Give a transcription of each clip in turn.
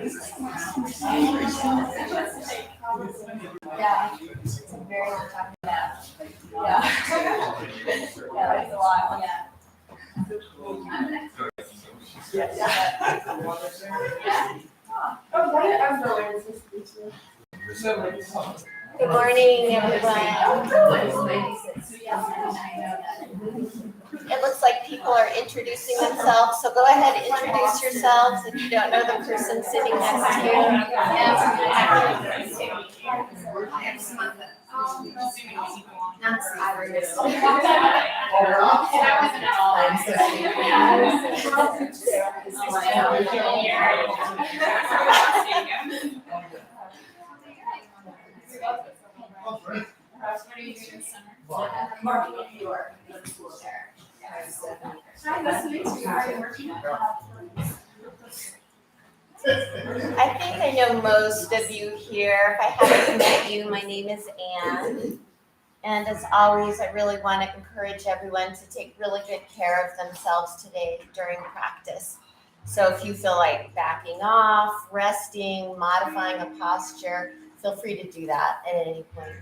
Yeah, it's a very long time. Yeah. Yeah, it's a lot. Yeah. Good morning, everyone. It looks like people are introducing themselves, so go ahead and introduce yourselves if you don't know the person sitting next to you. I'm Samantha. What are you doing this summer? Marketing in New York. Hi, nice to meet you. How are you working? I think I know most of you here. If I haven't met you, my name is Anne. And as always, I really want to encourage everyone to take really good care of themselves today during practice. So if you feel like backing off, resting, modifying a posture, feel free to do that at any point.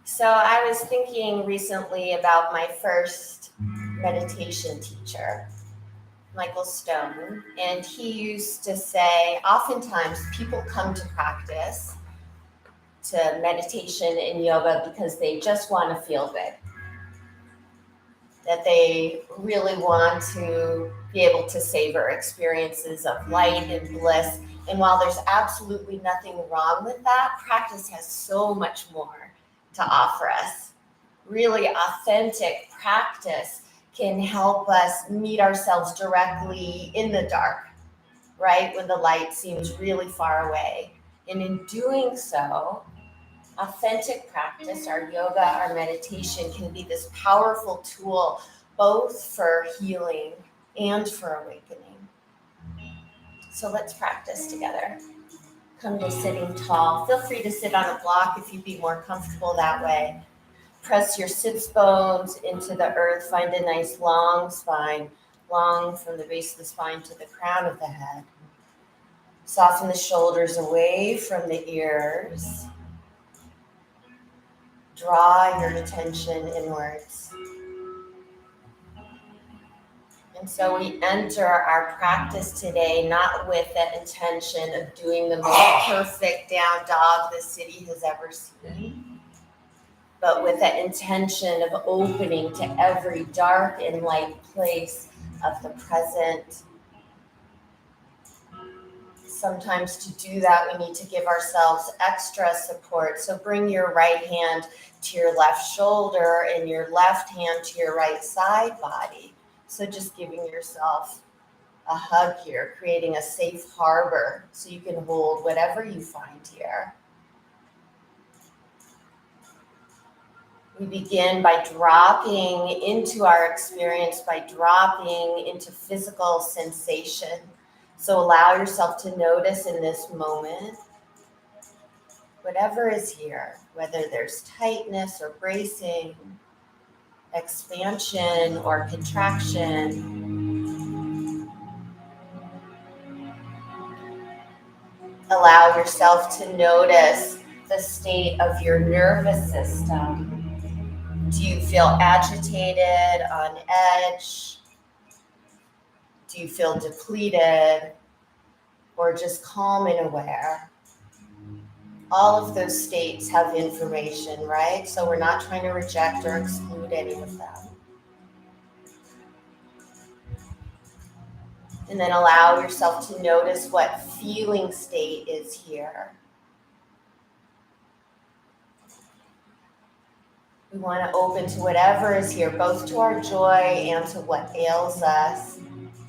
So I was thinking recently about my first meditation teacher, Michael Stone, and he used to say, oftentimes people come to practice to meditation and yoga because they just want to feel good, that they really want to be able to savor experiences of light and bliss. And while there's absolutely nothing wrong with that, practice has so much more to offer us. Really authentic practice can help us meet ourselves directly in the dark, right? When the light seems really far away. And in doing so, authentic practice, our yoga, our meditation can be this powerful tool both for healing and for awakening. So let's practice together. Come to sitting tall. Feel free to sit on a block if you'd be more comfortable that way. Press your sits bones into the earth. Find a nice long spine, long from the base of the spine to the crown of the head. Soften the shoulders away from the ears. Draw your attention inwards. And so we enter our practice today not with the intention of doing the most perfect down dog the city has ever seen, but with the intention of opening to every dark and light place of the present. Sometimes to do that, we need to give ourselves extra support. So bring your right hand to your left shoulder and your left hand to your right side body. So just giving yourself a hug here, creating a safe harbor so you can hold whatever you find here. We begin by dropping into our experience, by dropping into physical sensation. So allow yourself to notice in this moment whatever is here, whether there's tightness or bracing, expansion or contraction. Allow yourself to notice the state of your nervous system. Do you feel agitated, on edge? Do you feel depleted or just calm and aware? All of those states have information, right? So we're not trying to reject or exclude any of them. And then allow yourself to notice what feeling state is here. We want to open to whatever is here, both to our joy and to what ails us,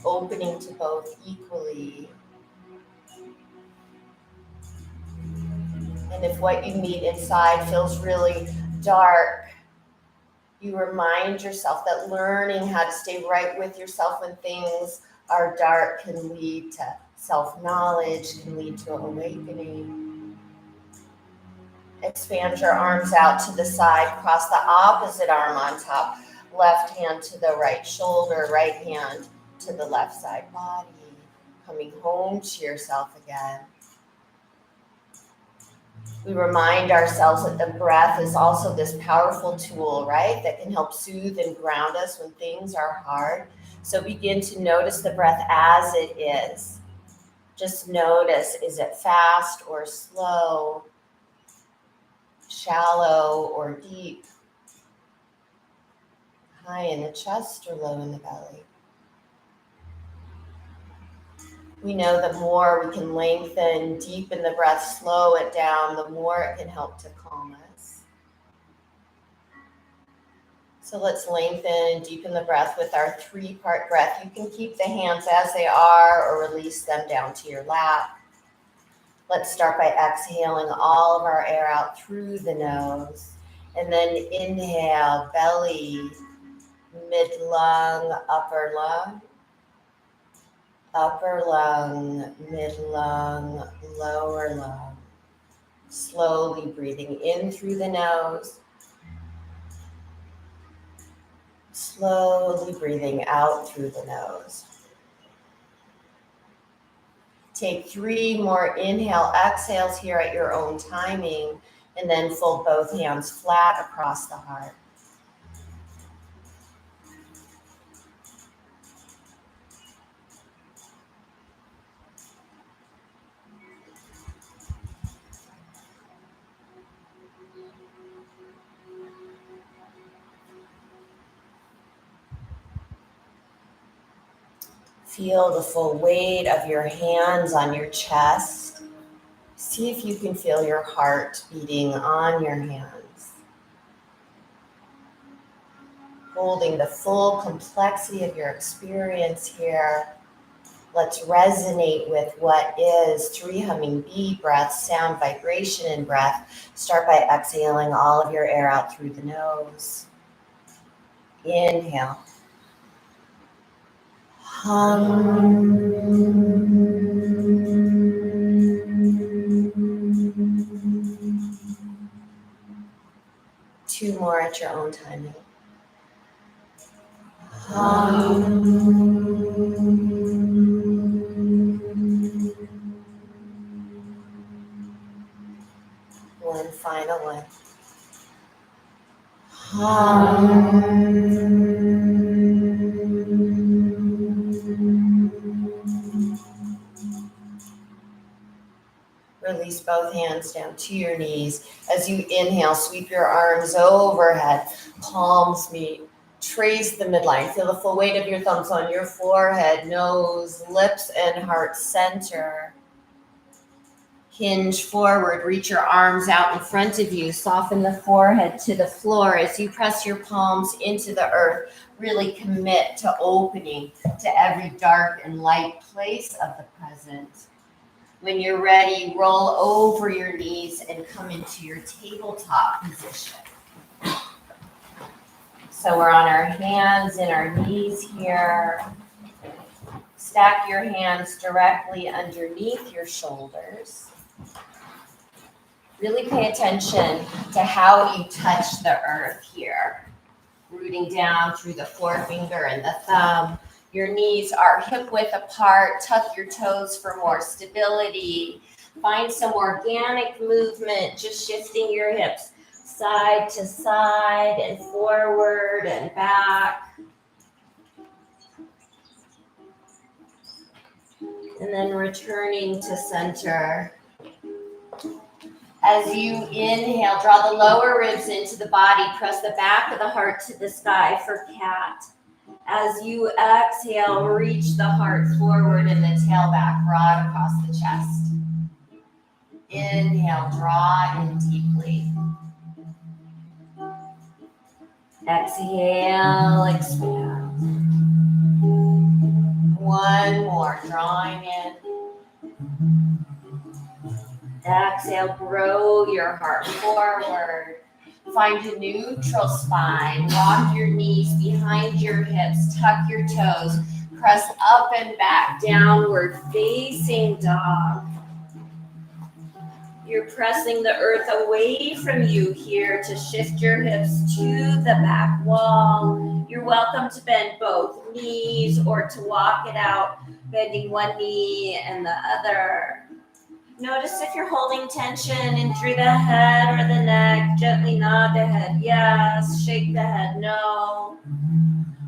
opening to both equally. And if what you meet inside feels really dark, you remind yourself that learning how to stay right with yourself when things are dark can lead to self-knowledge, can lead to awakening. Expand your arms out to the side, cross the opposite arm on top, left hand to the right shoulder, right hand to the left side body. Coming coming home to yourself again. We remind ourselves that the breath is also this powerful tool, right? That can help soothe and ground us when things are hard. So begin to notice the breath as it is. Just notice, is it fast or slow? Shallow or deep? High in the chest or low in the belly? We know the more we can lengthen, deepen the breath, slow it down, the more it can help to calm us. So let's lengthen and deepen the breath with our 3-part breath. You can keep the hands as they are or release them down to your lap. Let's start by exhaling all of our air out through the nose. And then inhale, belly, mid-lung, upper lung. Upper lung, mid-lung, lower lung. Slowly breathing in through the nose. Slowly breathing out through the nose. Take 3 more inhale, exhales here at your own timing, and then fold both hands flat across the heart. Feel the full weight of your hands on your chest. See if you can feel your heart beating on your hands. Holding the full complexity of your experience here. Let's resonate with what is 3 humming bee breaths, sound, vibration, and breath. Start by exhaling all of your air out through the nose. Inhale. Hum. 2 more at your own timing. One final one. Release both hands down to your knees. As you inhale, sweep your arms overhead. Palms meet. Trace the midline. Feel the full weight of your thumbs on your forehead, nose, lips, and heart center. Hinge forward. Reach your arms out in front of you. Soften the forehead to the floor as you press your palms into the earth. Really commit to opening to every dark and light place of the present. When you're ready, roll over your knees and come into your tabletop position. So we're on our hands and our knees here. Stack your hands directly underneath your shoulders. Really pay attention to how you touch the earth here. Rooting down through the forefinger and the thumb. Your knees are hip width apart. Tuck your toes for more stability. Find some organic movement, just shifting your hips side to side and forward and back. And then returning to center. As you inhale, draw the lower ribs into the body. Press the back of the heart to the sky for cat. As you exhale, reach the heart forward and the tailback broad across the chest. Inhale, draw in deeply. Exhale, expand. One more, drawing in. Exhale, grow your heart forward. Find a neutral spine. Walk your knees behind your hips. Tuck your toes. Press up and back, downward facing dog. You're pressing the earth away from you here to shift your hips to the back wall. You're welcome to bend both knees or to walk it out, bending one knee and the other. Notice if you're holding tension in through the head or the neck. Gently nod the head yes, shake the head no.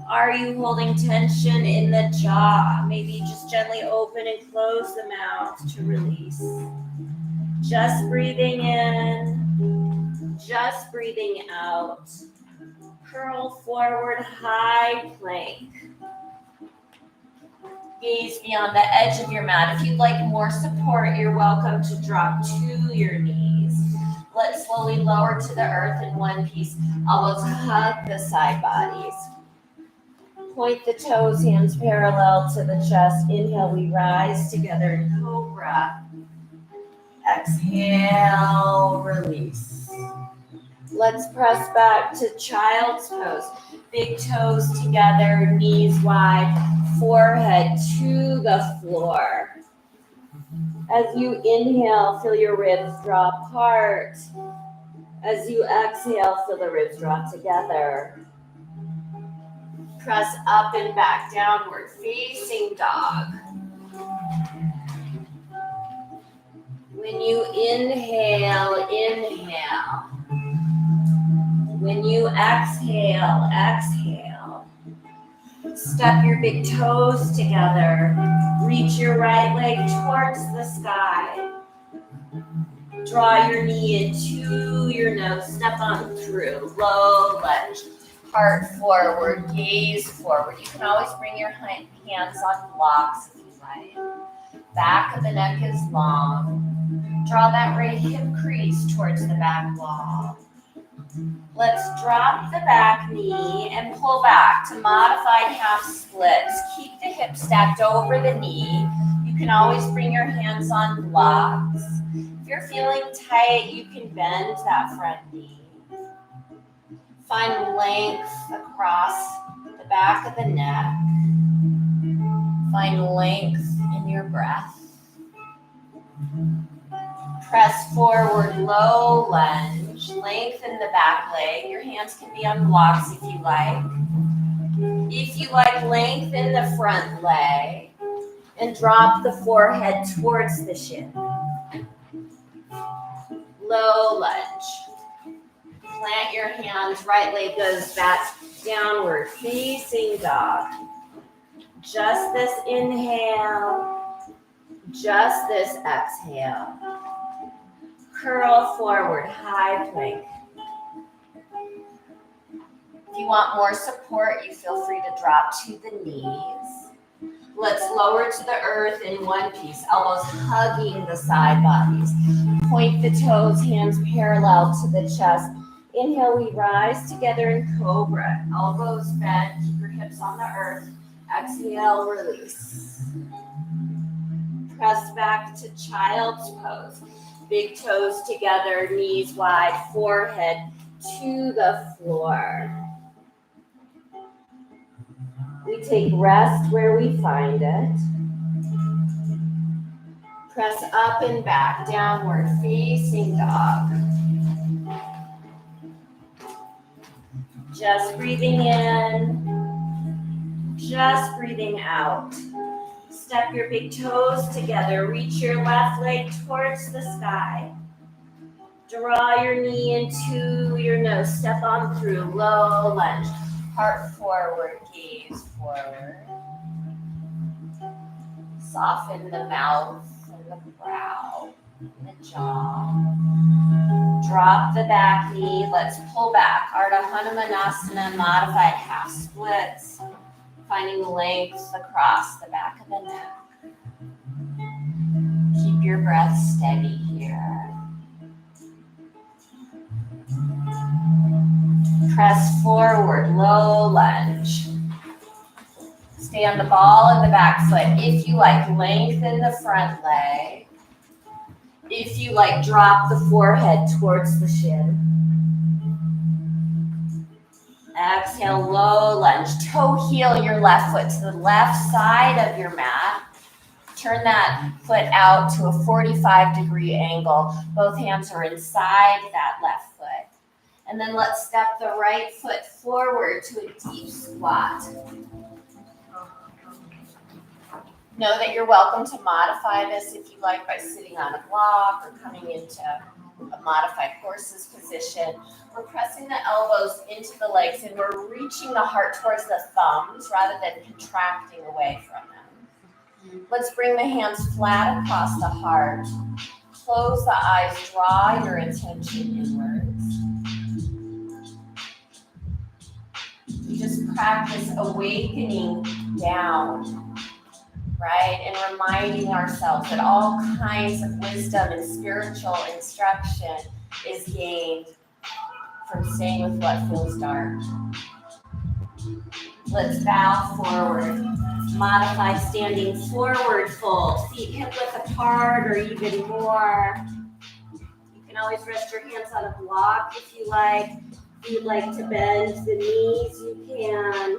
Are you holding tension in the jaw? Maybe just gently open and close the mouth to release. Just breathing in, just breathing out. Curl forward, high plank. Gaze beyond the edge of your mat. If you'd like more support, you're welcome to drop to your knees. Let's slowly lower to the earth in one piece. Elbows hug the side bodies. Point the toes, hands parallel to the chest. Inhale, we rise together in cobra. Exhale, release. Let's press back to child's pose. Big toes together, knees wide, forehead to the floor. As you inhale, feel your ribs draw apart. As you exhale, feel the ribs draw together. Press up and back, downward facing dog. When you inhale, inhale. When you exhale, exhale. Step your big toes together. Reach your right leg towards the sky. Draw your knee into your nose. Step on through. Low lunge. Heart forward. Gaze forward. You can always bring your hands on blocks if you like. Back of the neck is long. Draw that right hip crease towards the back wall. Let's drop the back knee and pull back to modified half splits. Keep the hip stacked over the knee. You can always bring your hands on blocks. If you're feeling tight, you can bend that front knee. Find length across the back of the neck. Find length in your breath. Press forward, low lunge. Lengthen the back leg. Your hands can be on blocks if you like. If you like, lengthen the front leg and drop the forehead towards the shin. Low lunge. Plant your hands, right leg goes back, downward facing dog. Just this inhale, just this exhale. Curl forward, high plank. If you want more support, you feel free to drop to the knees. Let's lower to the earth in one piece, elbows hugging the side bodies. Point the toes, hands parallel to the chest. Inhale, we rise together in cobra. Elbows bent, keep your hips on the earth. Exhale, release. Press back to child's pose. Big toes together, knees wide, forehead to the floor. We take rest where we find it. Press up and back, downward facing dog. Just breathing in, just breathing out. Step your big toes together. Reach your left leg towards the sky. Draw your knee into your nose. Step on through. Low lunge. Heart forward. Gaze forward. Soften the mouth and the brow and the jaw. Drop the back knee. Let's pull back. Ardha Hanumanasana, modified half splits. Finding length across the back of the neck. Keep your breath steady here. Press forward, low lunge. Stay on the ball of the back foot. If you like, lengthen the front leg. If you like, drop the forehead towards the shin. Exhale, low lunge. Toe heel your left foot to the left side of your mat. Turn that foot out to a 45-degree angle. Both hands are inside that left foot. And then let's step the right foot forward to a deep squat. Know that you're welcome to modify this if you like by sitting on a block or coming into a modified horse's position. We're pressing the elbows into the legs and we're reaching the heart towards the thumbs rather than contracting away from them. Let's bring the hands flat across the heart. Close the eyes, draw your attention inwards. We just practice awakening down, right? And reminding ourselves that all kinds of wisdom and spiritual instruction is gained from staying with what feels dark. Let's bow forward. Modify standing forward fold. Feet hip width apart or even more. You can always rest your hands on a block if you like. If you'd like to bend the knees, you can.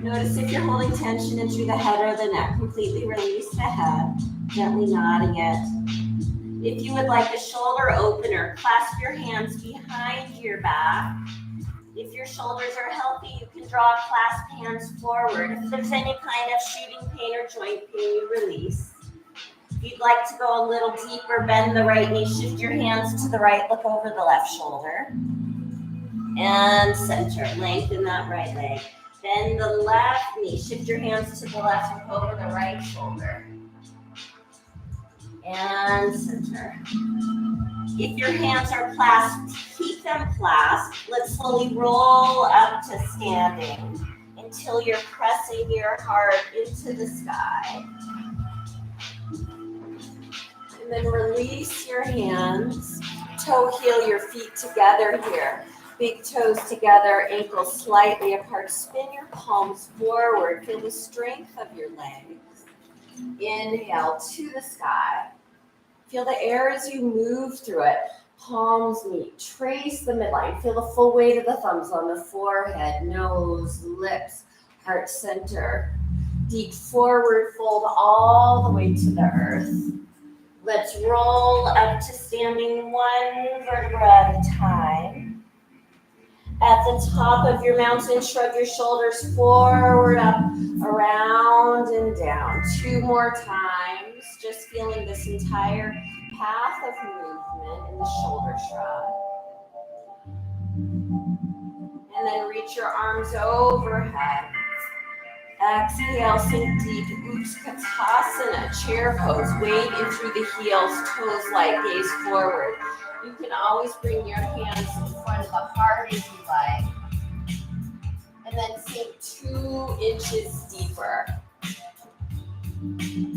Notice if you're holding tension into the head or the neck. Completely release the head, gently nodding it. If you would like a shoulder opener, clasp your hands behind your back. If your shoulders are healthy, you can draw clasp hands forward. If there's any kind of shooting pain or joint pain, you release. If you'd like to go a little deeper, bend the right knee, shift your hands to the right, look over the left shoulder. And center, lengthen that right leg. Bend the left knee, shift your hands to the left, look over the right shoulder. And center. If your hands are clasped, keep them clasped. Let's slowly roll up to standing until you're pressing your heart into the sky. And then release your hands. Toe heel your feet together here. Big toes together, ankles slightly apart. Spin your palms forward. Feel the strength of your legs. Inhale to the sky. Feel the air as you move through it. Palms meet. Trace the midline. Feel the full weight of the thumbs on the forehead, nose, lips, heart center. Deep forward fold all the way to the earth. Let's roll up to standing one vertebra at a time. At the top of your mountain, shrug your shoulders forward, up, around, and down. 2 more times. Just feeling this entire path of movement in the shoulder shrug. And then reach your arms overhead. Exhale, sink deep. Utkatasana, chair pose. Weight in through the heels, toes light, gaze forward. You can always bring your hands in front of the heart if you like. And then sink 2 inches deeper.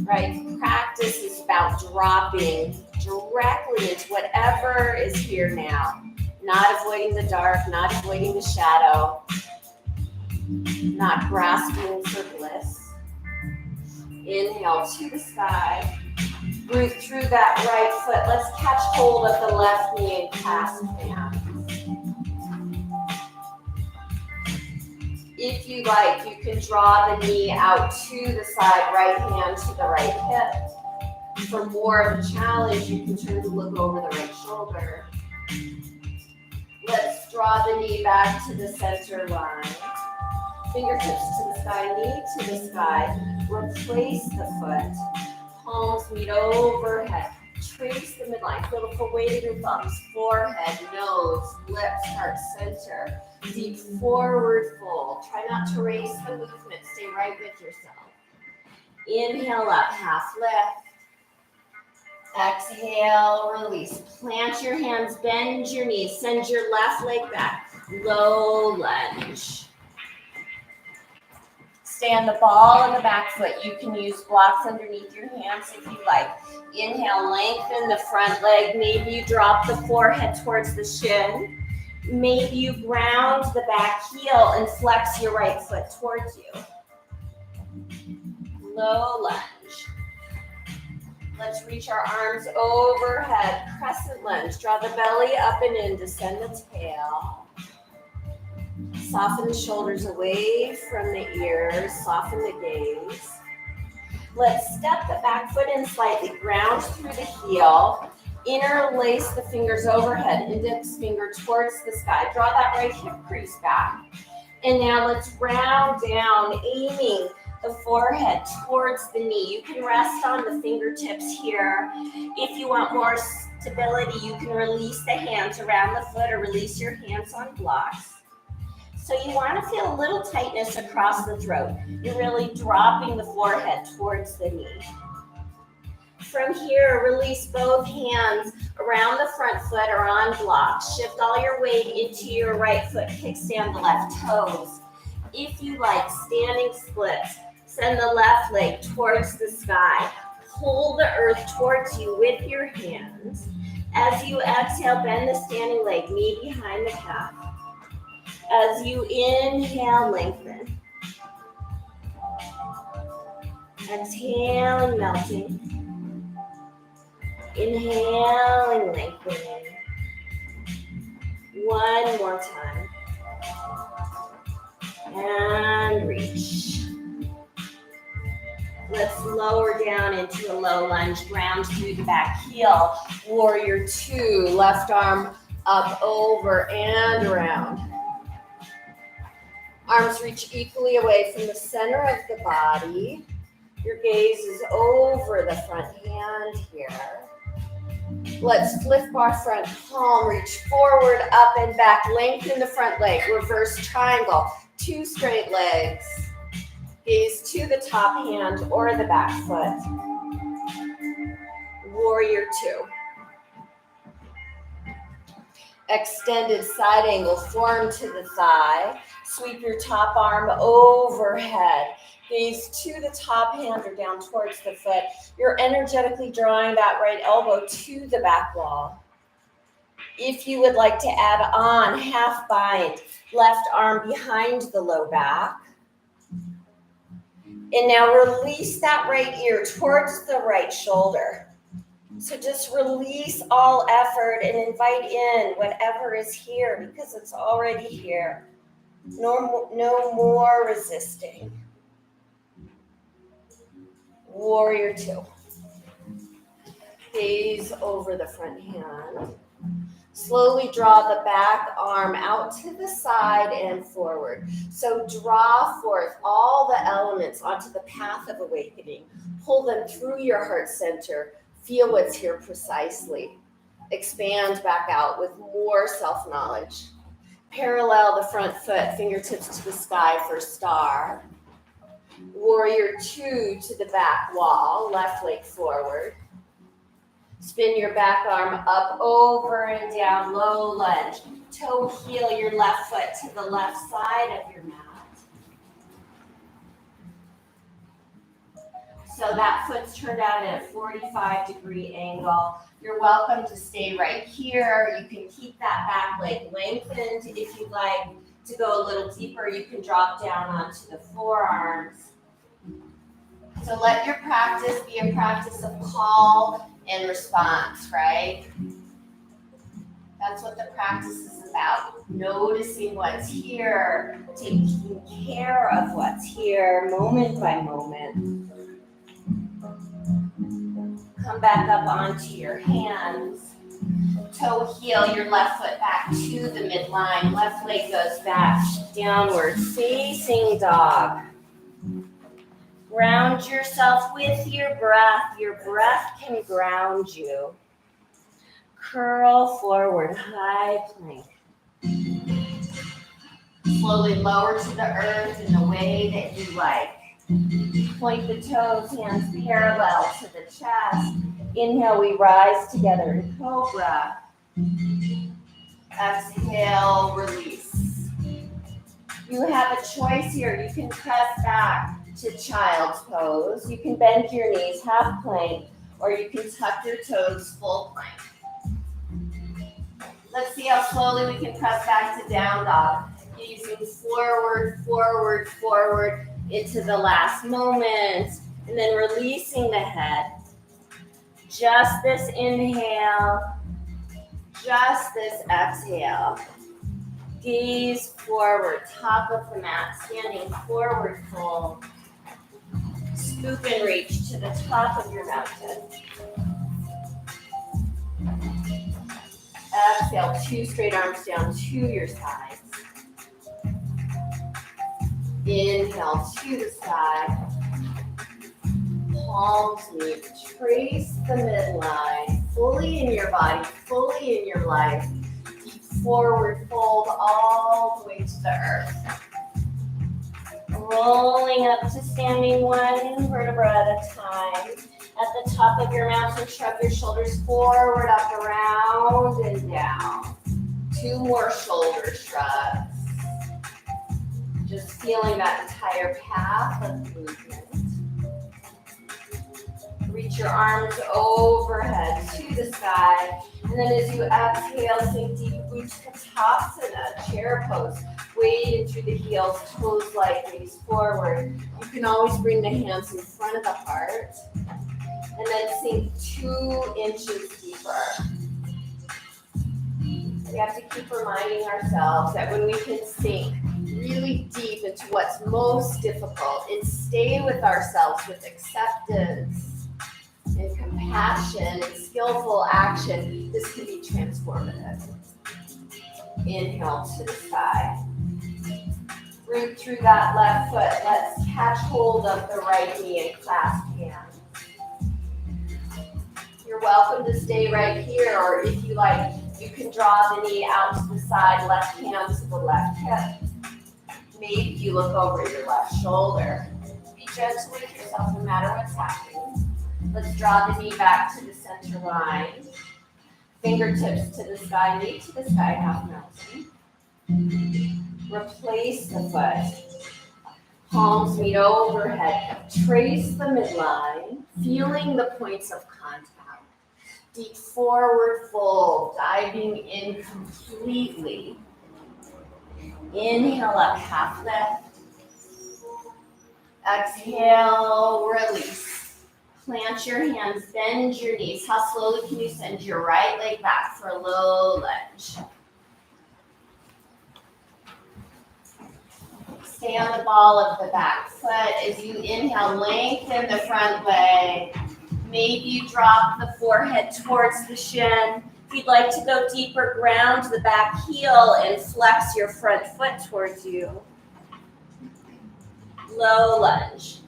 Right? Practice is about dropping directly into whatever is here now. Not avoiding the dark, not avoiding the shadow, not grasping for bliss. Inhale to the sky. Breathe through that right foot. Let's catch hold of the left knee and clasp hands. If you like, you can draw the knee out to the side, right hand to the right hip. For more of a challenge, you can turn to look over the right shoulder. Let's draw the knee back to the center line. Fingertips to the sky, knee to the sky. Replace the foot. Palms meet overhead. Trace the midline. Feel the full weight of your thumbs. Forehead, nose, lips, heart center. Deep forward fold. Try not to race the movement. Stay right with yourself. Inhale up, half lift. Exhale, release. Plant your hands, bend your knees. Send your left leg back. Low lunge. Stay on the ball and the back foot. You can use blocks underneath your hands if you like. Inhale, lengthen the front leg. Maybe you drop the forehead towards the shin. Maybe you ground the back heel and flex your right foot towards you. Low lunge. Let's reach our arms overhead. Crescent lunge. Draw the belly up and in. Descend the tail. Soften the shoulders away from the ears, soften the gaze. Let's step the back foot in slightly, ground through the heel, interlace the fingers overhead, index finger towards the sky. Draw that right hip crease back. And now let's round down, aiming the forehead towards the knee. You can rest on the fingertips here. If you want more stability, you can release the hands around the foot or release your hands on blocks. So you want to feel a little tightness across the throat. You're really dropping the forehead towards the knee. From here, release both hands around the front foot or on blocks. Shift all your weight into your right foot. Kickstand the left toes. If you like, standing splits. Send the left leg towards the sky. Pull the earth towards you with your hands. As you exhale, bend the standing leg, knee behind the calf. As you inhale, lengthen. Exhaling, melting. Inhaling, lengthening. One more time. And reach. Let's lower down into a low lunge, ground through the back heel. Warrior two, left arm up, over, and around. Arms reach equally away from the center of the body. Your gaze is over the front hand here. Let's flip our front palm, reach forward, up and back, lengthen the front leg, reverse triangle, two straight legs. Gaze to the top hand or the back foot. Warrior two. Extended side angle, form to the thigh. Sweep your top arm overhead. Gaze to the top hand or down towards the foot. You're energetically drawing that right elbow to the back wall. If you would like to add on, half bind, left arm behind the low back. And now release that right ear towards the right shoulder. So just release all effort and invite in whatever is here because it's already here. No more resisting. Warrior two. Gaze over the front hand. Slowly draw the back arm out to the side and forward. So draw forth all the elements onto the path of awakening. Pull them through your heart center. Feel what's here precisely. Expand back out with more self-knowledge. Parallel the front foot, fingertips to the sky for star. Warrior two to the back wall, left leg forward. Spin your back arm up, over and down, low lunge. Toe heel your left foot to the left side of your mat. So that foot's turned out at a 45-degree angle. You're welcome to stay right here. You can keep that back leg lengthened. If you'd like to go a little deeper, you can drop down onto the forearms. So let your practice be a practice of call and response, right? That's what the practice is about. Noticing what's here, taking care of what's here, moment by moment. Come back up onto your hands. Toe heel your left foot back to the midline. Left leg goes back, downward facing dog. Ground yourself with your breath. Your breath can ground you. Curl forward, high plank. Slowly lower to the earth in the way that you like. Point the toes, hands parallel to the chest. Inhale, we rise together in cobra. Exhale, release. You have a choice here. You can press back to child's pose. You can bend your knees, half plank, or you can tuck your toes, full plank. Let's see how slowly we can press back to down dog. Using forward, forward, forward into the last moment, and then releasing the head. Just this inhale, just this exhale. Gaze forward, top of the mat, standing forward fold. Scoop and reach to the top of your mountain. Exhale, 2 straight arms down to your sides. Inhale to the side. Palms meet. Trace the midline. Fully in your body, fully in your life. Deep forward fold all the way to the earth. Rolling up to standing, 1 vertebra at a time. At the top of your mountain, shrug your shoulders forward, up, around, and down. 2 more shoulder shrugs. Just feeling that entire path of movement. Reach your arms overhead to the sky. And then as you exhale, sink deep, Utkatasana, chair pose. Weight through the heels, toes light, gaze forward. You can always bring the hands in front of the heart. And then sink 2 inches deeper. We have to keep reminding ourselves that when we can sink really deep into what's most difficult and stay with ourselves with acceptance and compassion and skillful action, this can be transformative. Inhale to the sky. Root through that left foot. Let's catch hold of the right knee and clasp hands. You're welcome to stay right here, or if you like, you can draw the knee out to the side, left hand to the left hip. Maybe you look over your left shoulder. Be gentle with yourself no matter what's happening. Let's draw the knee back to the center line. Fingertips to the sky, knee to the sky, half mountain. Replace the foot. Palms meet overhead. Trace the midline, feeling the points of contact. Deep forward fold, diving in completely. Inhale up, half lift. Exhale, release. Plant your hands, bend your knees. How slowly can you send your right leg back for a low lunge? Stay on the ball of the back foot. As you inhale, lengthen the front leg. Maybe you drop the forehead towards the shin. If you'd like to go deeper, ground the back heel and flex your front foot towards you. Low lunge.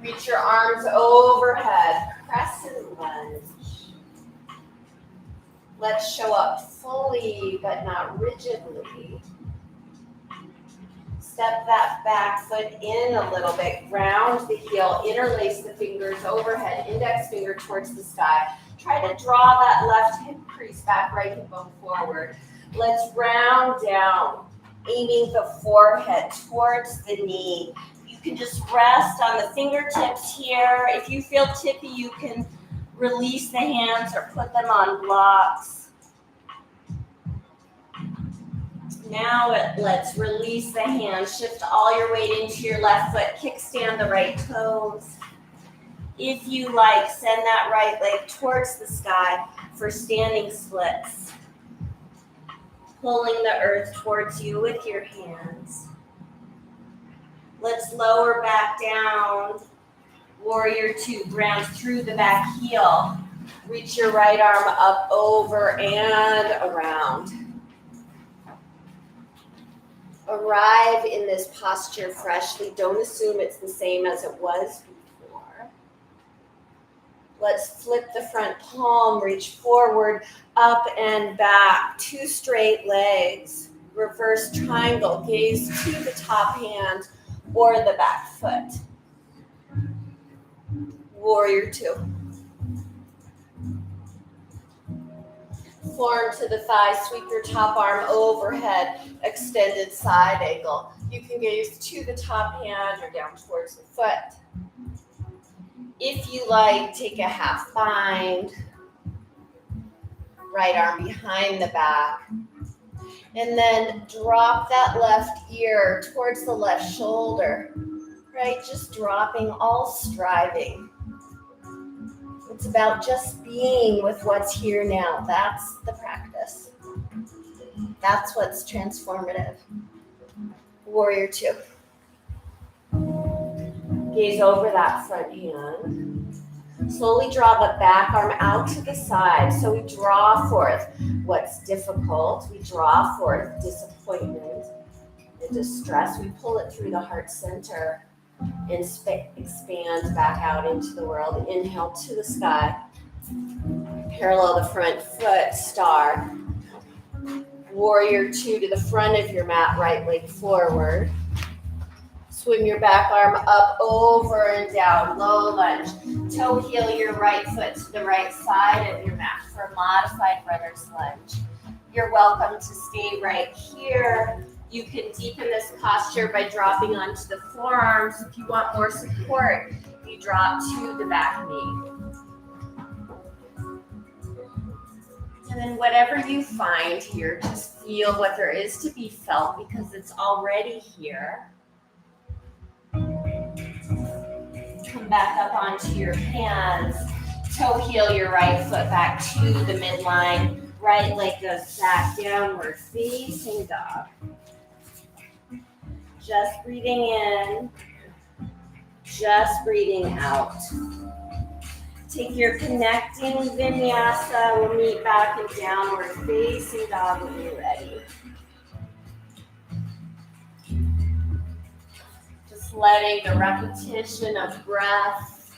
Reach your arms overhead. Crescent lunge. Let's show up fully but not rigidly. Step that back foot in a little bit. Ground the heel. Interlace the fingers overhead. Index finger towards the sky. Try to draw that left hip crease back, right hip bone forward. Let's round down, aiming the forehead towards the knee. You can just rest on the fingertips here. If you feel tippy, you can release the hands or put them on blocks. Now let's release the hands. Shift all your weight into your left foot. Kickstand the right toes. If you like, send that right leg towards the sky for standing splits. Pulling the earth towards you with your hands. Let's lower back down. Warrior 2, ground through the back heel. Reach your right arm up, over, and around. Arrive in this posture freshly. Don't assume it's the same as it was before. Let's flip the front palm, reach forward, up and back. 2 straight legs. Reverse triangle. Gaze to the top hand or the back foot. Warrior 2. Form to the thigh, sweep your top arm overhead, extended side angle. You can gaze to the top hand or down towards the foot. If you like, take a half bind. Right arm behind the back. And then drop that left ear towards the left shoulder. Right, just dropping, all striving. It's about just being with what's here now. That's the practice. That's what's transformative. Warrior two. Gaze over that front hand. Slowly draw the back arm out to the side. So we draw forth what's difficult. We draw forth disappointment and distress. We pull it through the heart center and expand back out into the world. Inhale to the sky. Parallel the front foot, star. Warrior two to the front of your mat, right leg forward. Swim your back arm up, over and down, low lunge. Toe heel your right foot to the right side of your mat for a modified runner's lunge. You're welcome to stay right here. You can deepen this posture by dropping onto the forearms. If you want more support, you drop to the back knee. And then whatever you find here, just feel what there is to be felt because it's already here. Come back up onto your hands. Toe heel your right foot back to the midline. Right leg goes back, downward facing dog. Just breathing in, just breathing out. Take your connecting vinyasa. We'll meet back in downward facing dog when you're ready. Just letting the repetition of breath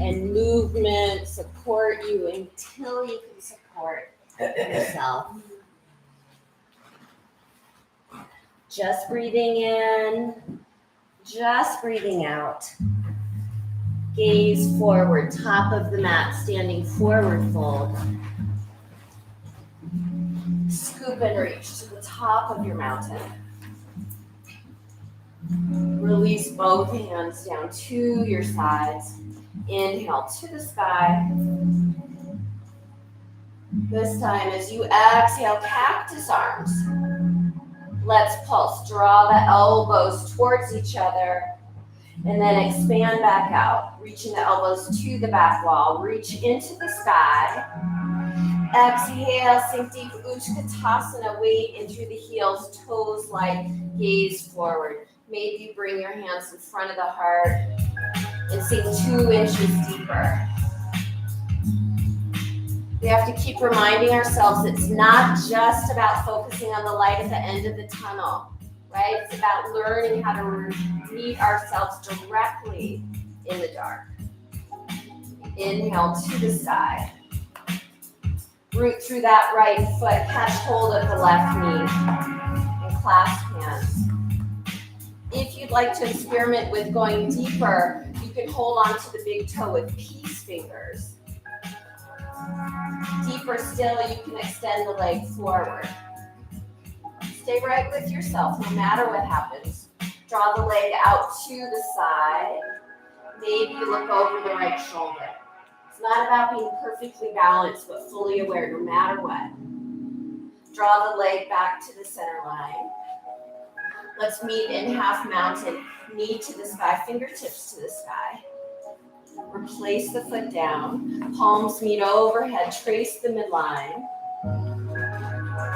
and movement support you until you can support yourself. Just breathing in, just breathing out. Gaze forward, top of the mat, standing forward fold. Scoop and reach to the top of your mountain. Release both hands down to your sides. Inhale to the sky. This time as you exhale, cactus arms. Let's pulse. Draw the elbows towards each other. And then expand back out, reaching the elbows to the back wall. Reach into the sky. Exhale, sink deep, Utkatasana. Weight in through the heels, toes light, gaze forward. Maybe you bring your hands in front of the heart and sink 2 inches deeper. We have to keep reminding ourselves it's not just about focusing on the light at the end of the tunnel. Right? It's about learning how to meet ourselves directly in the dark. Inhale to the side. Root through that right foot. Catch hold of the left knee and clasp hands. If you'd like to experiment with going deeper, you can hold on to the big toe with peace fingers. Deeper still, you can extend the leg forward. Stay right with yourself, no matter what happens. Draw the leg out to the side. Maybe look over the right shoulder. It's not about being perfectly balanced, but fully aware, no matter what. Draw the leg back to the center line. Let's meet in half mountain. Knee to the sky, fingertips to the sky. Replace the foot down. Palms meet overhead. Trace the midline.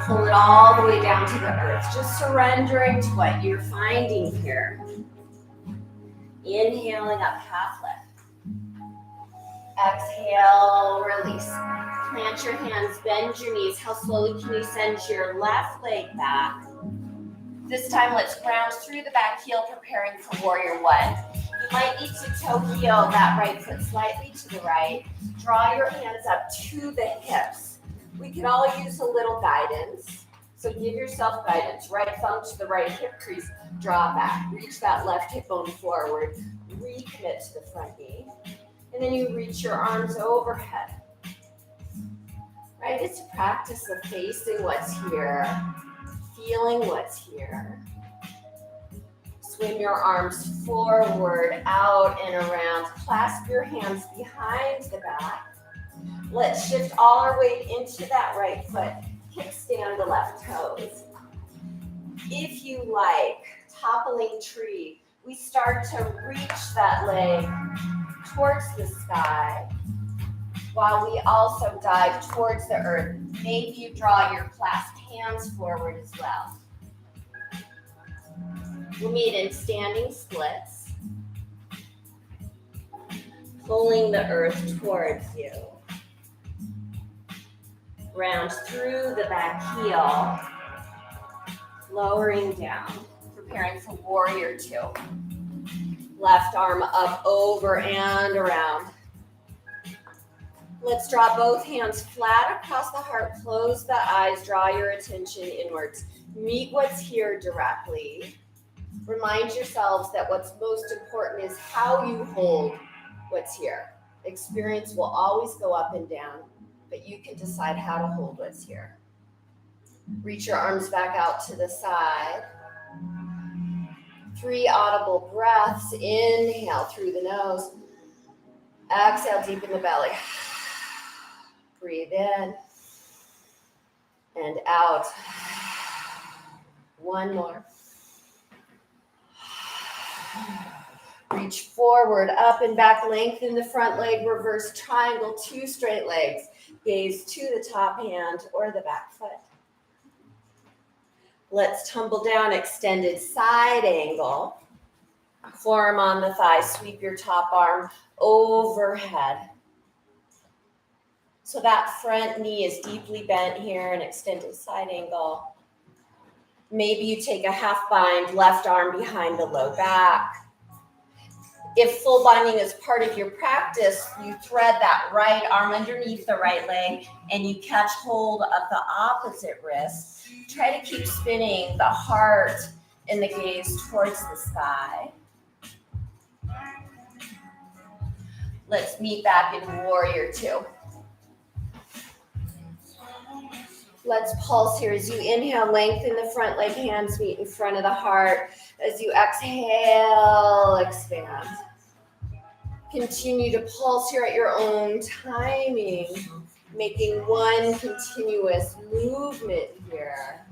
Pull it all the way down to the earth, just surrendering to what you're finding here. Inhaling up, half lift. Exhale, release. Plant your hands, bend your knees. How slowly can you send your left leg back? This time, let's ground through the back heel, preparing for warrior one. You might need to toe heel that right foot slightly to the right. Draw your hands up to the hips. We can all use a little guidance. So give yourself guidance. Right thumb to the right hip crease. Draw back. Reach that left hip bone forward. Recommit to the front knee. And then you reach your arms overhead. Right? It's a practice of facing what's here. Feeling what's here. Swim your arms forward, out and around. Clasp your hands behind the back. Let's shift all our weight into that right foot. Kickstand the left toes. If you like, toppling tree, we start to reach that leg towards the sky. while we also dive towards the earth. Maybe you draw your clasped hands forward as well. We'll meet in standing splits, pulling the earth towards you. Round through the back heel, lowering down, preparing for warrior two. Left arm up, over and around. Let's draw both hands flat across the heart, close the eyes, draw your attention inwards. Meet what's here directly. Remind yourselves that what's most important is how you hold what's here. Experience will always go up and down, but you can decide how to hold what's here. Reach your arms back out to the side. 3 audible breaths. Inhale through the nose. Exhale deep in the belly. Breathe in and out. One more. Reach forward, up and back, lengthen the front leg, reverse triangle, 2 straight legs. Gaze to the top hand or the back foot. Let's tumble down, extended side angle. Forearm on the thigh, sweep your top arm overhead. So that front knee is deeply bent here, an extended side angle. Maybe you take a half bind, left arm behind the low back. If full binding is part of your practice, you thread that right arm underneath the right leg and you catch hold of the opposite wrist. Try to keep spinning the heart and the gaze towards the sky. Let's meet back in warrior two. Let's pulse here. As you inhale, lengthen the front leg, hands meet in front of the heart. As you exhale, expand. Continue to pulse here at your own timing, making one continuous movement here.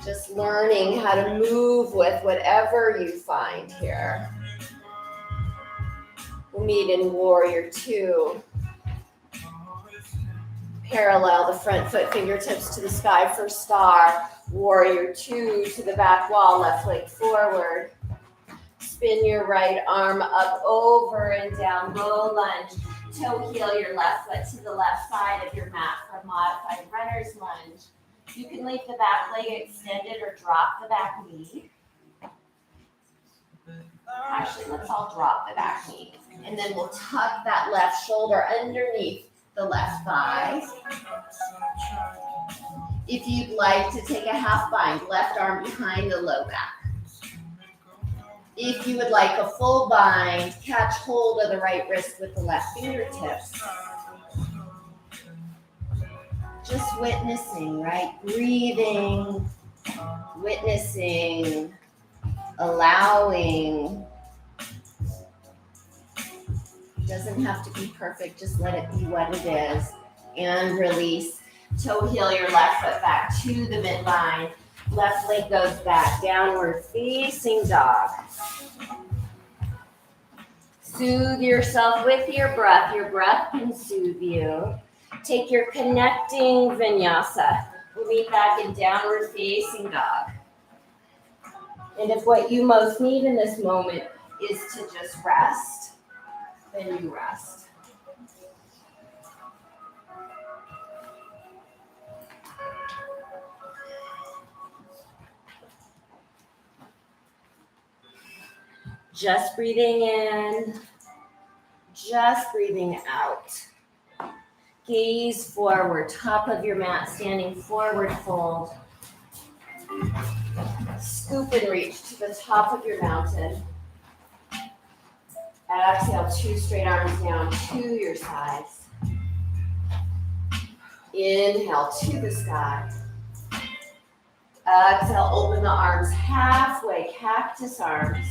Just learning how to move with whatever you find here. We'll meet in warrior two. Parallel the front foot, fingertips to the sky for star. Warrior two to the back wall, left leg forward. Spin your right arm up, over and down, low lunge. Toe heel your left foot to the left side of your mat for a modified runner's lunge. You can leave the back leg extended or drop the back knee. Actually, let's all drop the back knee. And then we'll tuck that left shoulder underneath the left thigh. If you'd like to take a half bind, left arm behind the low back. If you would like a full bind, catch hold of the right wrist with the left fingertips. Just witnessing, right? Breathing, witnessing, allowing. Doesn't have to be perfect, just let it be what it is. And release. Toe heel your left foot back to the midline. Left leg goes back, downward facing dog. Soothe yourself with your breath. Your breath can soothe you. Take your connecting vinyasa. We'll meet back in downward facing dog. And if what you most need in this moment is to just rest, then you rest. Just breathing in, just breathing out. Gaze forward, top of your mat, standing forward fold. Scoop and reach to the top of your mountain. Exhale, 2 straight arms down to your sides. Inhale to the sky. Exhale, open the arms halfway, cactus arms.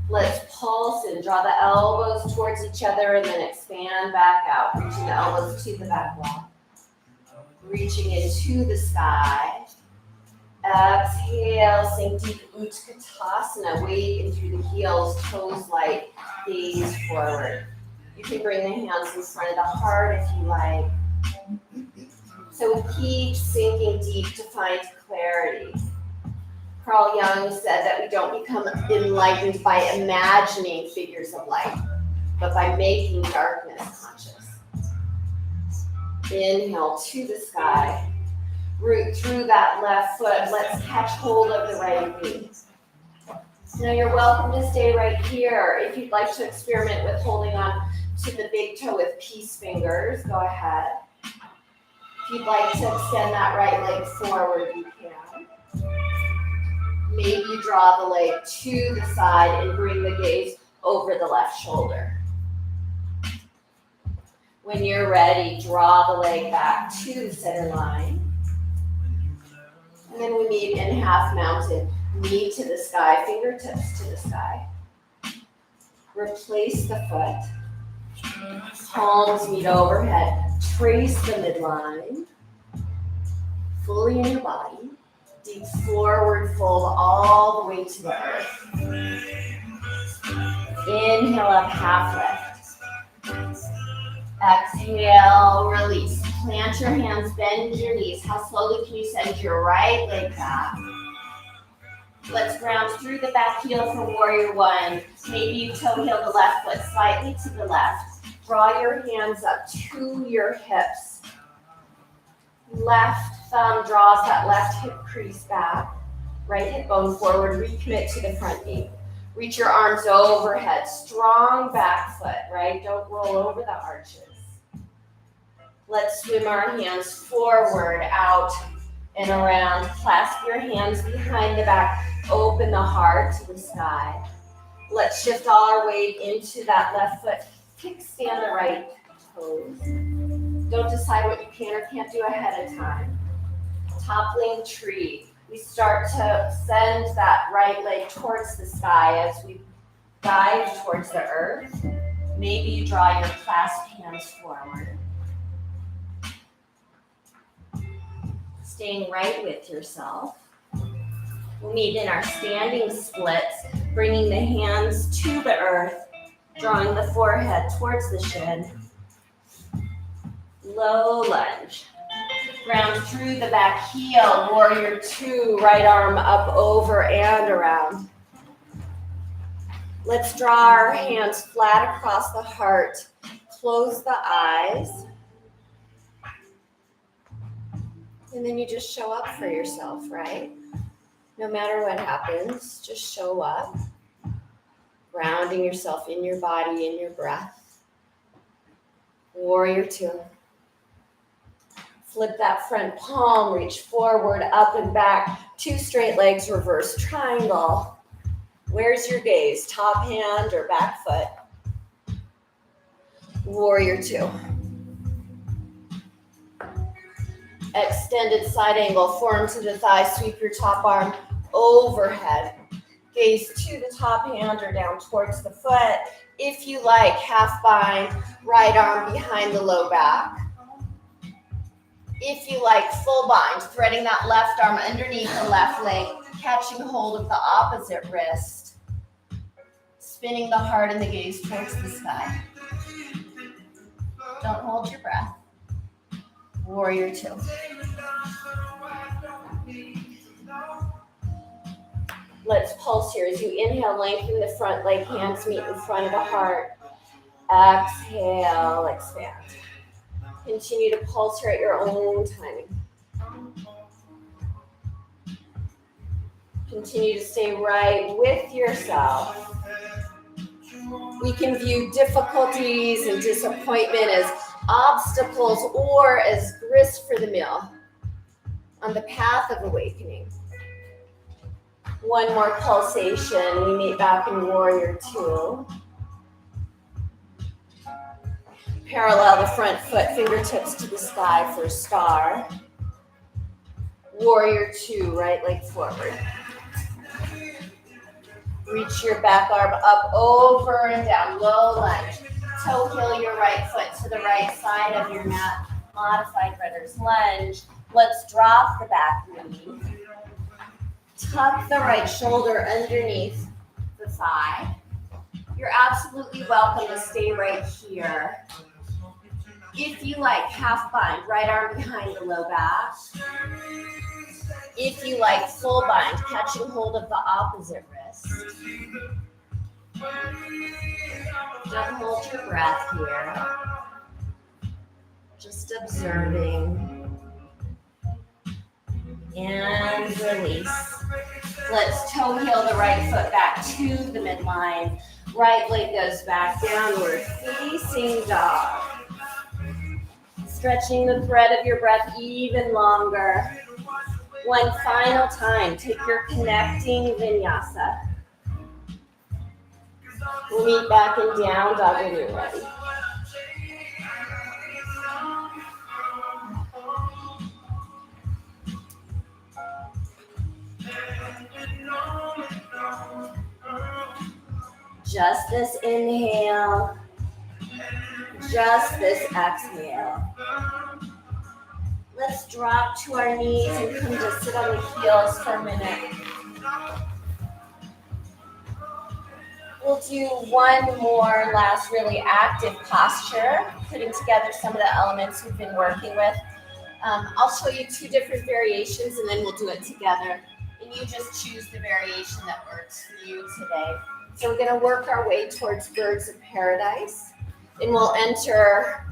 Let's pulse and draw the elbows towards each other and then expand back out, reaching the elbows to the back wall. Reaching into the sky. Exhale, sink deep, Utkatasana. Weight in through the heels, toes light, gaze forward. You can bring the hands in front of the heart if you like. So we keep sinking deep to find clarity. Carl Jung said that we don't become enlightened by imagining figures of light, but by making darkness conscious. Inhale to the sky. Root through that left foot. Let's catch hold of the right knee. Now you're welcome to stay right here. If you'd like to experiment with holding on to the big toe with peace fingers, go ahead. If you'd like to extend that right leg forward, you can. Maybe you draw the leg to the side and bring the gaze over the left shoulder. When you're ready, draw the leg back to the center line. And then we meet in half mounted, knee to the sky, fingertips to the sky. Replace the foot. Palms meet overhead. Trace the midline. Fully in your body. Deep forward fold all the way to the earth. Inhale up, half lift. Exhale, release. Plant your hands, bend your knees. How slowly can you send your right leg back? Let's ground through the back heel for warrior one. Maybe you toe heel the left foot slightly to the left. Draw your hands up to your hips. Left thumb draws that left hip crease back. Right hip bone forward. Recommit to the front knee. Reach your arms overhead. Strong back foot, right? Don't roll over the arches. Let's swim our hands forward, out, and around. Clasp your hands behind the back. Open the heart to the sky. Let's shift all our weight into that left foot. Kickstand the right toes. Don't decide what you can or can't do ahead of time. Toppling tree. We start to send that right leg towards the sky as we dive towards the earth. Maybe you draw your clasped hands forward. Staying right with yourself. We'll meet in our standing splits, bringing the hands to the earth, drawing the forehead towards the shin. Low lunge. Ground through the back heel, warrior two, right arm up, over, and around. Let's draw our hands flat across the heart. Close the eyes. And then you just show up for yourself, right? No matter what happens, just show up. Grounding yourself in your body, in your breath. Warrior two. Flip that front palm, reach forward, up and back. Two straight legs, reverse triangle. Where's your gaze? Top hand or back foot? Warrior two. Extended side angle, forearm to the thigh, sweep your top arm overhead. Gaze to the top hand or down towards the foot. If you like, half bind, right arm behind the low back. If you like, full bind, threading that left arm underneath the left leg, catching hold of the opposite wrist, spinning the heart and the gaze towards the sky. Don't hold your breath. Warrior two. Let's pulse here. As you inhale, lengthen the front leg, hands meet in front of the heart. Exhale, expand. Continue to pulse here at your own timing. Continue to stay right with yourself. We can view difficulties and disappointment as obstacles or as grist for the mill on the path of awakening. One more pulsation. We meet back in warrior two. Parallel the front foot, fingertips to the sky for a star. Warrior two, right leg forward. Reach your back arm up, over and down, low lunge. Toe heel your right foot to the right side of your mat. Modified runner's lunge. Let's drop the back knee. Tuck the right shoulder underneath the thigh. You're absolutely welcome to stay right here. If you like, half bind, right arm behind the low back. If you like, full bind, catching hold of the opposite wrist. Don't hold your breath here. Just observing. And release. Let's toe heel the right foot back to the midline. Right leg goes back downward, facing dog. Stretching the thread of your breath even longer. One final time, take your connecting vinyasa. We'll meet back in down dog when you're ready. Just this inhale, just this exhale. Let's drop to our knees and come to sit on the heels for a minute. We'll do one more last really active posture, putting together some of the elements we've been working with. I'll show you 2 different variations and then we'll do it together. And you just choose the variation that works for you today. So we're going to work our way towards birds of paradise. And we'll enter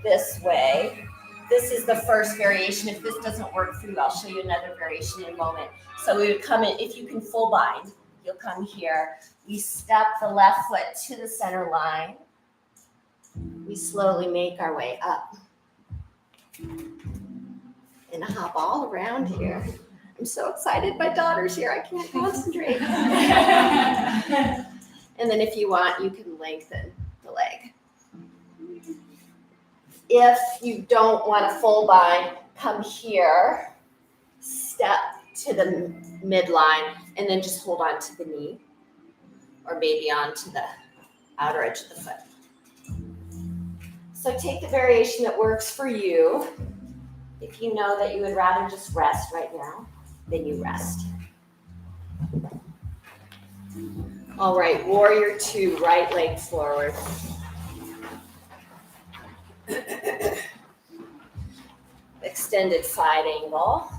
this way. This is the first variation. If this doesn't work for you, I'll show you another variation in a moment. So we would come in, if you can full bind, you'll come here. We step the left foot to the center line. We slowly make our way up. And hop all around here. I'm so excited. My daughter's here. I can't concentrate. And then if you want, you can lengthen the leg. If you don't want a full bind, come here, step to the midline, and then just hold on to the knee, or maybe onto the outer edge of the foot. So take the variation that works for you. If you know that you would rather just rest right now, then you rest. All right, warrior 2, right leg forward. Extended side angle.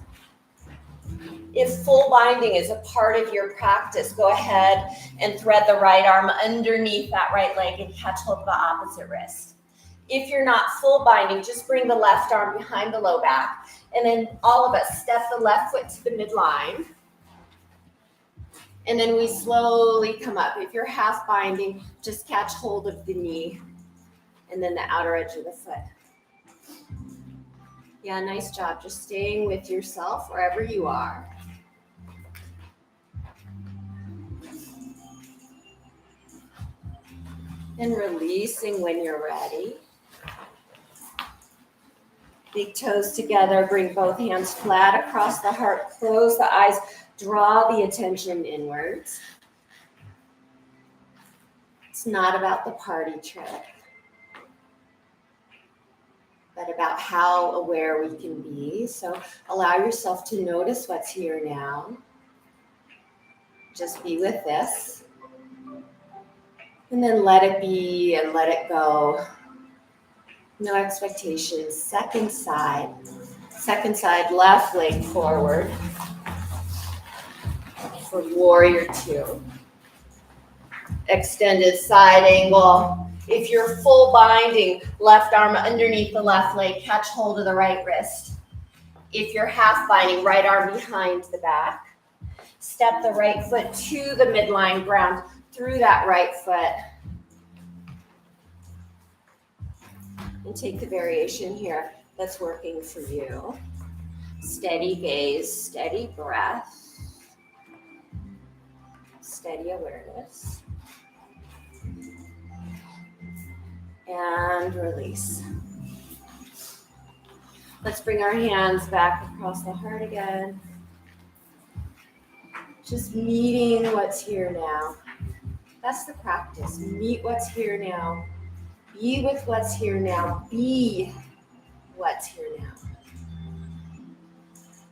If full binding is a part of your practice, go ahead and thread the right arm underneath that right leg and catch hold of the opposite wrist. If you're not full binding, just bring the left arm behind the low back. And then all of us step the left foot to the midline. And then we slowly come up. If you're half binding, just catch hold of the knee and then the outer edge of the foot. Yeah, nice job. Just staying with yourself wherever you are. And releasing when you're ready. Big toes together, bring both hands flat across the heart, close the eyes, draw the attention inwards. It's not about the party trick, but about how aware we can be. So allow yourself to notice what's here now. Just be with this. And then let it be and let it go. No expectations. Second side, left leg forward for warrior 2. Extended side angle. If you're full binding, left arm underneath the left leg, catch hold of the right wrist. If you're half binding, right arm behind the back. Step the right foot to the midline, ground through that right foot. And take the variation here that's working for you. Steady gaze, steady breath, steady awareness. And release. Let's bring our hands back across the heart again. Just meeting what's here now. That's the practice. Meet what's here now. Be with what's here now. Be what's here now.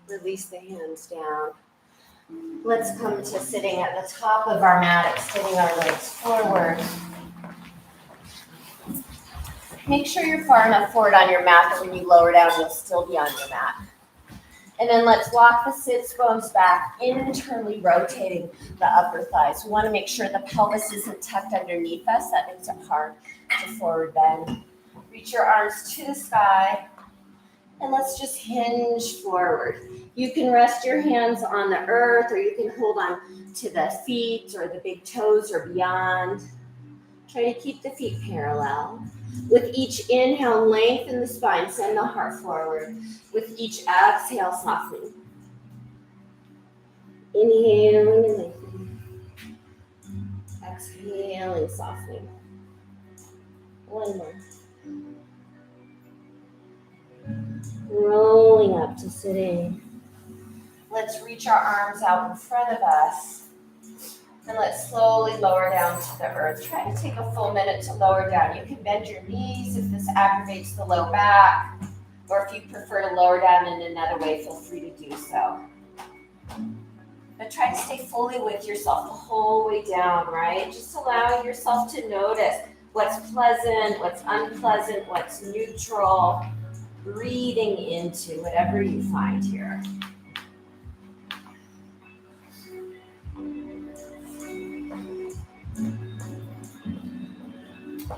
Release the hands down. Let's come to sitting at the top of our mat, extending our legs forward. Make sure you're far enough forward on your mat that when you lower down, you'll still be on your mat. And then let's walk the sits bones back, internally rotating the upper thighs. We want to make sure the pelvis isn't tucked underneath us. That makes it hard to forward bend. Reach your arms to the sky. And let's just hinge forward. You can rest your hands on the earth, or you can hold on to the feet or the big toes or beyond. Try to keep the feet parallel. With each inhale, lengthen the spine, send the heart forward. With each exhale, softening. Inhaling and lengthening. Exhaling, softening. One more. Rolling up to sitting. Let's reach our arms out in front of us. And let's slowly lower down to the earth. Try to take a full minute to lower down. You can bend your knees if this aggravates the low back. Or if you prefer to lower down in another way, feel free to do so. But try to stay fully with yourself the whole way down, right? Just allowing yourself to notice what's pleasant, what's unpleasant, what's neutral. Breathing into whatever you find here.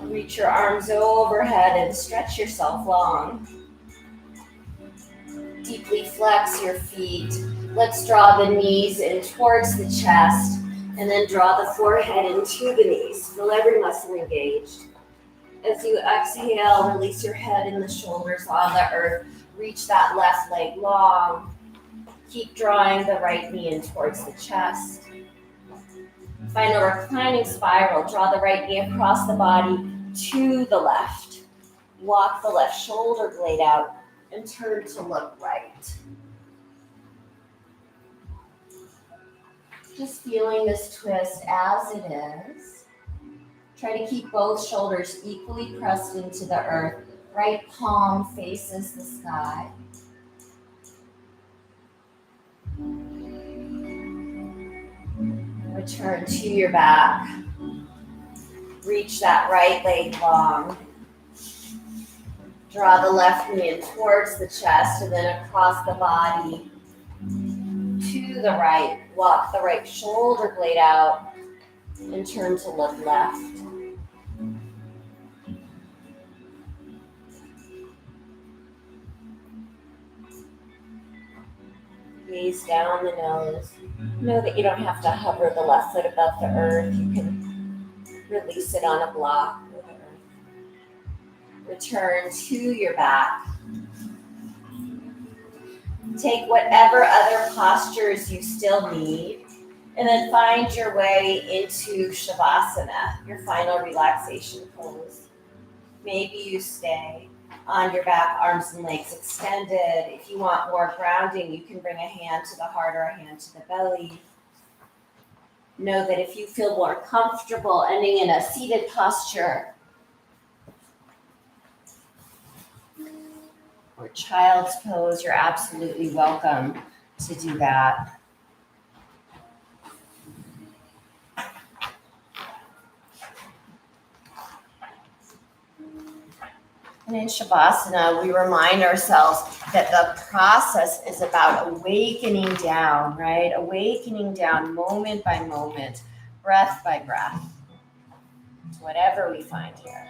Reach your arms overhead and stretch yourself long. Deeply flex your feet. Let's draw the knees in towards the chest and then draw the forehead into the knees. Feel every muscle engaged. As you exhale, release your head and the shoulders on the earth. Reach that left leg long. Keep drawing the right knee in towards the chest. Find a reclining spiral. Draw the right knee across the body to the left. Walk the left shoulder blade out and turn to look right. Just feeling this twist as it is. Try to keep both shoulders equally pressed into the earth. Right palm faces the sky. Return to your back. Reach that right leg long. Draw the left knee in towards the chest and then across the body to the right. Walk the right shoulder blade out and turn to look left. Gaze down the nose. Know that you don't have to hover the left foot above the earth. You can release it on a block with the earth. Return to your back. Take whatever other postures you still need, and then find your way into Shavasana, your final relaxation pose. Maybe you stay on your back, arms and legs extended. If you want more grounding, you can bring a hand to the heart or a hand to the belly. Know that if you feel more comfortable ending in a seated posture or child's pose, you're absolutely welcome to do that. And in Shavasana, we remind ourselves that the process is about awakening down, right? Awakening down moment by moment, breath by breath, to whatever we find here.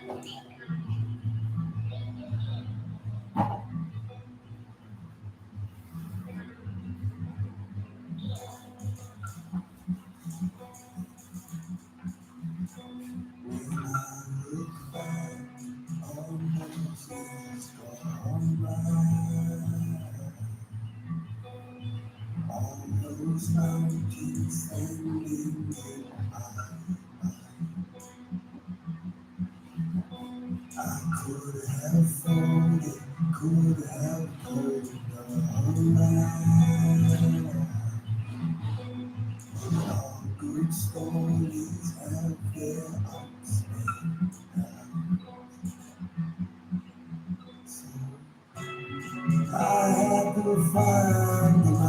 I had to find the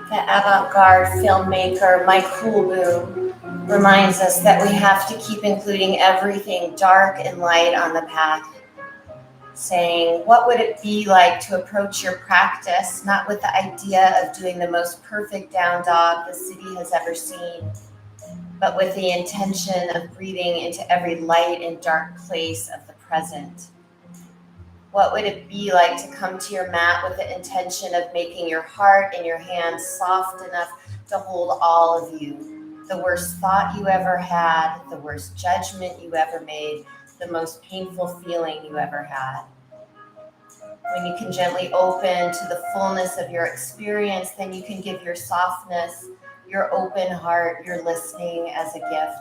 The avant-garde filmmaker Mike Hulbu reminds us that we have to keep including everything dark and light on the path, saying, what would it be like to approach your practice, not with the idea of doing the most perfect down dog the city has ever seen, but with the intention of breathing into every light and dark place of the present? What would it be like to come to your mat with the intention of making your heart and your hands soft enough to hold all of you? The worst thought you ever had, the worst judgment you ever made, the most painful feeling you ever had. When you can gently open to the fullness of your experience, then you can give your softness, your open heart, your listening as a gift,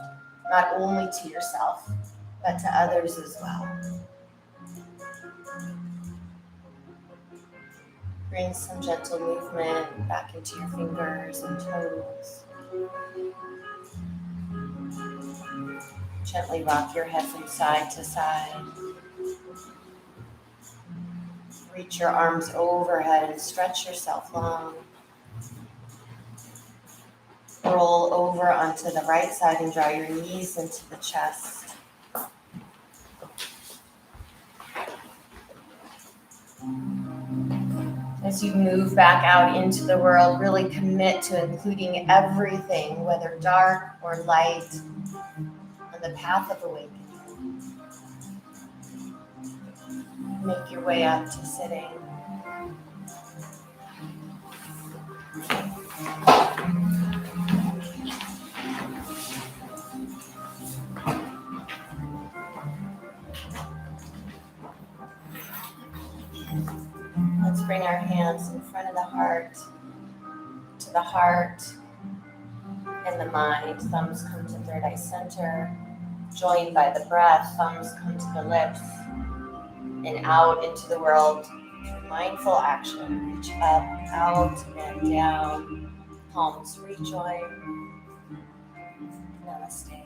not only to yourself, but to others as well. Bring some gentle movement back into your fingers and toes. Gently rock your head from side to side. Reach your arms overhead and stretch yourself long. Roll over onto the right side and draw your knees into the chest. As you move back out into the world, really commit to including everything, whether dark or light, on the path of awakening. Make your way up to sitting. Let's bring our hands in front of the heart, to the heart and the mind. Thumbs come to third eye center, joined by the breath. Thumbs come to the lips and out into the world through mindful action. Reach up, out, and down. Palms rejoin. Namaste.